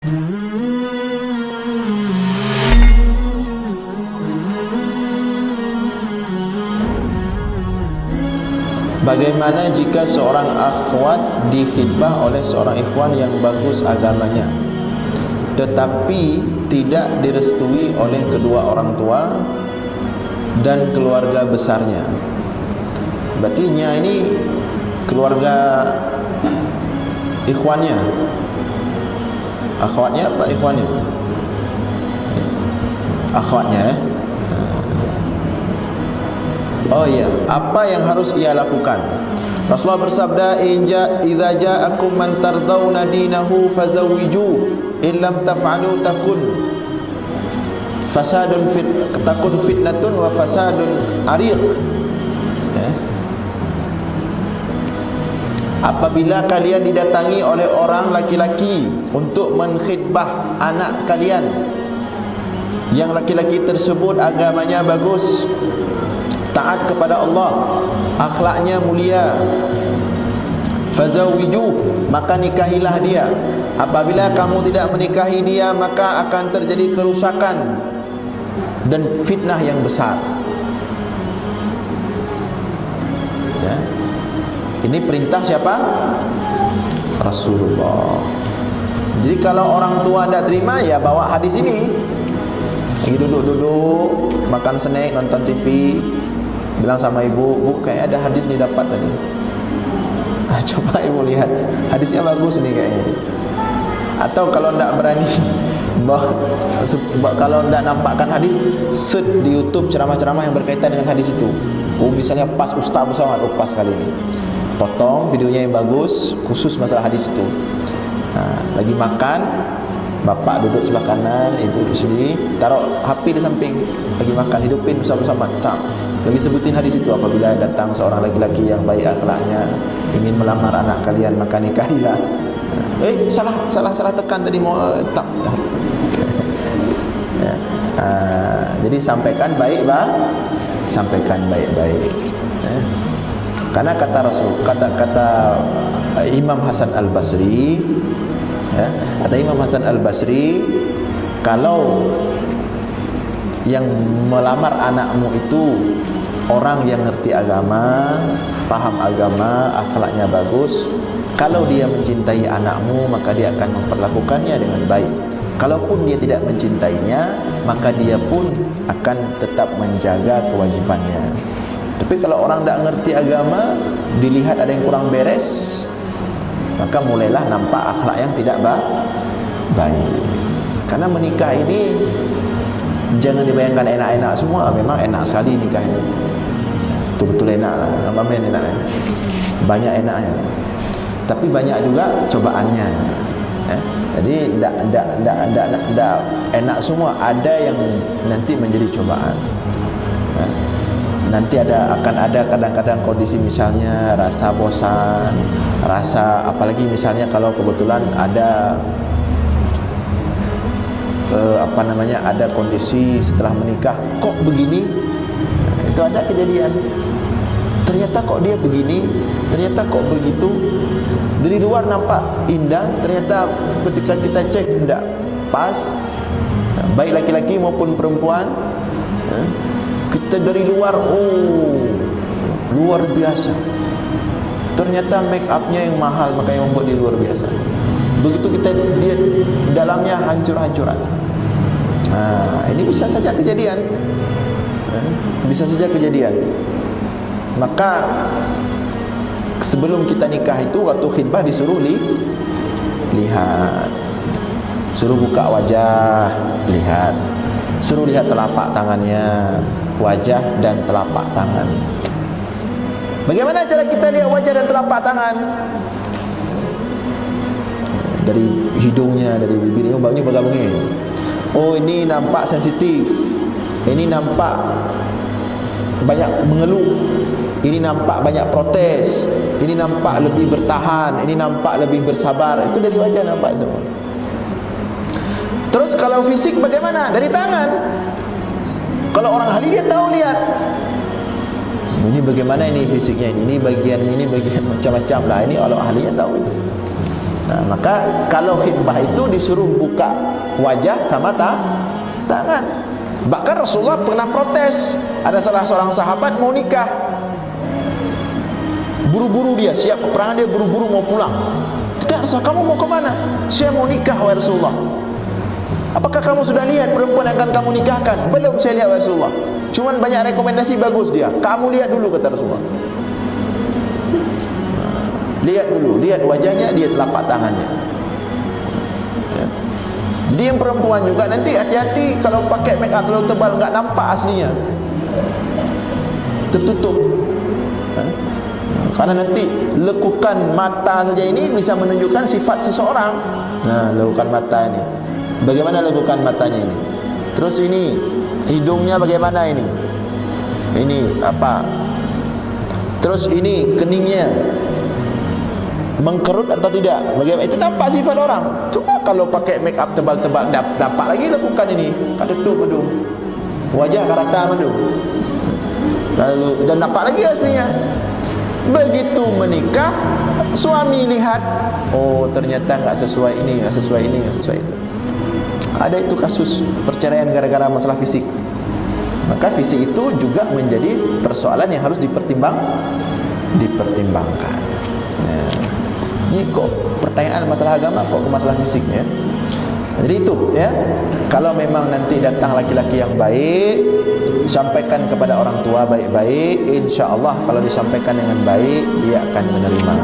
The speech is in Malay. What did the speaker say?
Bagaimana jika seorang akhwat dikhidbah oleh seorang ikhwan yang bagus agamanya, tetapi tidak direstui oleh kedua orang tua dan keluarga besarnya? Berarti ini keluarga ikhwannya, akhwatnya apa ikhwannya? Akhwatnya Oh iya, apa yang harus ia lakukan? Rasulullah bersabda, "Idza ja'akum man tardawna dinahu fazawwiju, in lam taf'alu takun fitnatun wa fasadun ariq." Apabila kalian didatangi oleh orang laki-laki untuk menkhidbah anak kalian, yang laki-laki tersebut agamanya bagus, taat kepada Allah, akhlaknya mulia, fazawwiju, maka nikahilah dia. Apabila kamu tidak menikahi dia, maka akan terjadi kerusakan dan fitnah yang besar. Ya. Ini perintah siapa? Rasulullah. Jadi kalau orang tua tidak terima, ya bawa hadis ini. Lagi duduk-duduk, makan snack, nonton TV, bilang sama ibu, "Bu, kayak ada hadis ni dapat tadi." Coba ibu lihat, hadisnya bagus nih kayaknya. Atau kalau tidak berani, kalau tidak nampakkan hadis, search di YouTube ceramah-ceramah yang berkaitan dengan hadis itu. Oh, misalnya pas Ustaz bersama, oh pas kali ini. Potong videonya yang bagus, khusus masalah hadis itu. Lagi makan, bapak duduk sebelah kanan, ibu di sini, taruh HP di samping, lagi makan, hidupin bersama-sama. Lagi sebutin hadis itu, apabila datang seorang laki-laki yang baik akhlaknya ingin melamar anak kalian, maka nikahilah. Salah tekan tadi, mau tak. Ya. Jadi sampaikan baik-baik. Ya. Karena kata Rasul, kata Imam Hasan Al-Basri, ya, kata Imam Hasan Al-Basri, kalau yang melamar anakmu itu orang yang ngerti agama, paham agama, akhlaknya bagus, kalau dia mencintai anakmu, maka dia akan memperlakukannya dengan baik. Kalaupun dia tidak mencintainya, maka dia pun akan tetap menjaga kewajibannya. Tapi kalau orang tidak ngerti agama, dilihat ada yang kurang beres, maka mulailah nampak akhlak yang tidak baik. Karena menikah ini jangan dibayangkan enak-enak semua. Memang enak sekali nikah ini, betul-betul enak lah, namanya enak, banyak enaknya. Tapi banyak juga cobaannya. Jadi tidak enak semua. Ada yang nanti menjadi cobaan. Nanti akan ada kadang-kadang kondisi, misalnya rasa bosan, rasa, apalagi misalnya kalau kebetulan ada ada kondisi setelah menikah, kok begini. Itu ada kejadian, ternyata kok dia begini, ternyata kok begitu. Dari luar nampak indah, ternyata ketika kita cek tidak pas, baik laki-laki maupun perempuan. Kita dari luar, luar biasa, ternyata make upnya yang mahal, makanya membuat dia luar biasa. Begitu dia dalamnya hancur-hancuran. Ini bisa saja kejadian, Maka sebelum kita nikah itu, waktu khidbah disuruh lihat, suruh buka wajah, lihat, suruh lihat telapak tangannya, wajah dan telapak tangan. Bagaimana cara kita lihat wajah dan telapak tangan? Dari hidungnya, dari bibirnya, ini bergabungnya. Oh, ini nampak sensitif, ini nampak banyak mengeluh, ini nampak banyak protes, ini nampak lebih bertahan, ini nampak lebih bersabar. Itu dari wajah nampak semua. Terus kalau fisik bagaimana? Dari tangan. Kalau orang ahli dia tahu lihat, ini bagaimana ini fisiknya, ini bagian macam-macam lah. Ini kalau ahlinya tahu itu. Nah, maka kalau khitbah itu disuruh buka wajah sama tangan. Bahkan Rasulullah pernah protes. Ada salah seorang sahabat mau nikah, buru-buru dia, siap peperangan, dia buru-buru mau pulang. Ya Rasulullah, kamu mau kemana? Saya mau nikah, wahai Rasulullah. Apakah kamu sudah lihat perempuan yang akan kamu nikahkan? Belum, saya lihat, wahai Rasulullah. Cuman banyak rekomendasi bagus dia. Kamu lihat dulu, kata Rasulullah. Lihat dulu, lihat wajahnya, lihat telapak tangannya. Ya. Jadi yang perempuan juga nanti hati-hati kalau pakai make up terlalu tebal, enggak nampak aslinya, tertutup. Ya. Karena nanti lekukan mata saja ini bisa menunjukkan sifat seseorang. Nah, lekukan mata ini, bagaimana lekukan matanya ini? Terus ini hidungnya bagaimana ini? Ini apa? Terus ini keningnya mengkerut atau tidak? Bagaimana? Itu nampak sifat orang. Cuma kalau pakai make up tebal-tebal, dapat lagi lekukan ini. Kada tutup hidung, wajah karata madu. Lalu dan nampak lagi aslinya. Begitu menikah, suami lihat, oh ternyata nggak sesuai ini, nggak sesuai ini, nggak sesuai itu. Ada itu kasus perceraian gara-gara masalah fisik. Maka fisik itu juga menjadi persoalan yang harus dipertimbangkan. Nah, ini kok pertanyaan masalah agama kok ke masalah fisik ya. Jadi itu ya, kalau memang nanti datang laki-laki yang baik, sampaikan kepada orang tua baik-baik, insya Allah kalau disampaikan dengan baik dia akan menerima.